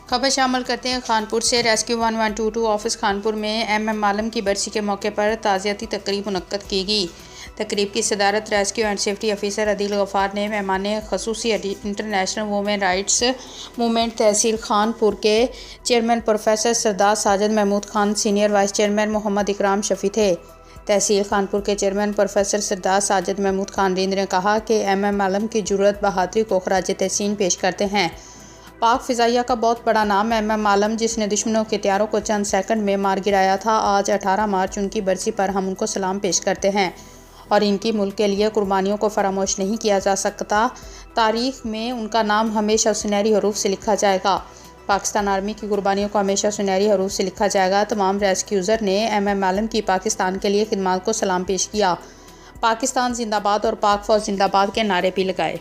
खबर शामिल करते हैं खानपुर से। रेस्क्यू 1122 ऑफिस खानपुर में एम आलम की बरसी के मौके पर ताज़ियती तकरीब मुनक्कद की गई। तकरीब की सदारत rescue and safety officer Adeel Ghaffar ने मेहमान खसूसी international women rights movement tehsil Khanpur के chairman professor Sardar Sajid Mahmood Khan, senior vice chairman Mohammad Ikram Shafi थे। तहसील खानपुर के चेयरमैन प्रोफेसर सरदार साजिद महमूद खान रिंद ने कहा कि एम आलम की जुर्रत बहादुरी को खराज तहसीन पेश करते हैं। पाक फ़िज़ाइया का बहुत बड़ा नाम एम आलम, जिसने दुश्मनों के हथियारों को चंद सेकंड में मार गिराया था, आज 18 मार्च उनकी बरसी पर हम उनको सलाम पेश करते हैं और इनकी मुल्क के लिए कुर्बानियों को फरामोश नहीं किया जा सकता। तारीख़ में उनका नाम हमेशा सुनहरी हरूफ से लिखा जाएगा। पाकिस्तान आर्मी की कुर्बानियों को हमेशा सुनहरी हरूफ से लिखा जाएगा। तमाम रेस्क्यूज़र ने एम आलम की पाकिस्तान के लिए खिदमत को सलाम पेश किया। पाकिस्तान जिंदाबाद और पाक फ़ौज जिंदाबाद के नारे भी लगाए।